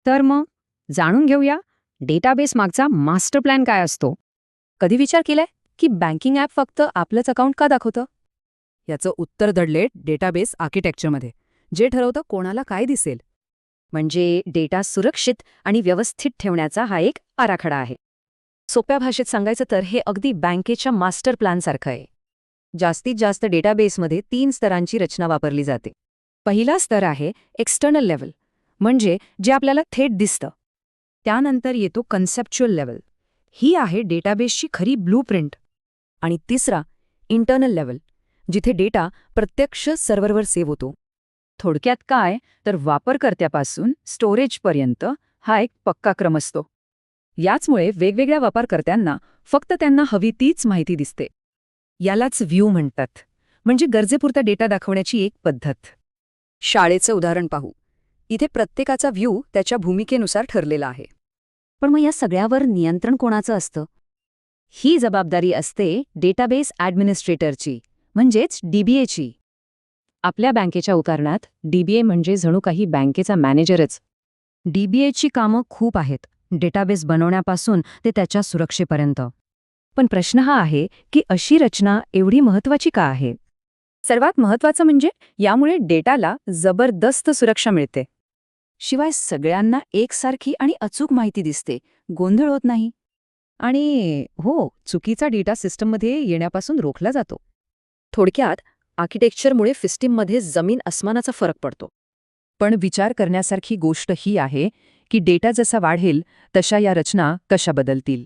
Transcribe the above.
तर मग जाणून घेऊया डेटाबेस मागचा मास्टर प्लॅन काय असतो. कधी विचार केलाय की बँकिंग ॲप फक्त आपलंच अकाउंट का दाखवतं? याचं उत्तर दडले डेटाबेस आर्किटेक्चरमध्ये, जे ठरवतं कोणाला काय दिसेल. म्हणजे डेटा सुरक्षित आणि व्यवस्थित ठेवण्याचा हा एक आराखडा आहे. सोप्या भाषेत सांगायचं तर हे अगदी बँकेच्या मास्टर प्लॅनसारखं आहे. जास्तीत जास्त डेटाबेसमध्ये 3 स्तरांची रचना वापरली जाते. पहिला स्तर आहे एक्सटर्नल लेवल, म्हणजे जे आपल्याला थेट दिसतं. त्यानंतर येतो कन्सेप्च्युअल लेवल, ही आहे डेटाबेसची खरी ब्लूप्रिंट. आणि तिसरा इंटर्नल लेवल, जिथे डेटा प्रत्यक्ष सर्व्हरवर सेव्ह होतो. थोडक्यात काय तर वापरकर्त्यापासून स्टोरेजपर्यंत हा एक पक्का क्रम असतो. याचमुळे वेगवेगळ्या वापरकर्त्यांना फक्त त्यांना हवी तीच माहिती दिसते. यालाच व्ह्यू म्हणतात, म्हणजे गरजेपुरता डेटा दाखवण्याची एक पद्धत. शाळेचं उदाहरण पाहू. इथे प्रत्येकाचा व्ह्यू त्याच्या भूमिकेनुसार ठरलेला आहे. पण मग या सगळ्यावर नियंत्रण कोणाचं असतं? ही जबाबदारी असते डेटाबेस ॲडमिनिस्ट्रेटरची, म्हणजेच DBAची. आपल्या बँकेच्या उदाहरणात DBA म्हणजे जणू काही बँकेचा मॅनेजरच. DBAची कामं खूप आहेत, डेटाबेस बनवण्यापासून ते त्याच्या सुरक्षेपर्यंत. पण प्रश्न हा आहे की अशी रचना एवढी महत्त्वाची का आहे? सर्वात महत्त्वाचं म्हणजे यामुळे डेटाला जबरदस्त सुरक्षा मिळते. शिवाय सगळ्यांना एकसारखी आणि अचूक माहिती दिसते, गोंधळ होत नाही. आणि चुकीचा डेटा सिस्टममध्ये येण्यापासून रोखला जातो. थोडक्यात आर्किटेक्चरमुळे सिस्टीममध्ये जमीन अस्मानाचा फरक पडतो. पण विचार करण्यासारखी गोष्ट ही आहे की डेटा जसा वाढेल तशा या रचना कशा बदलतील.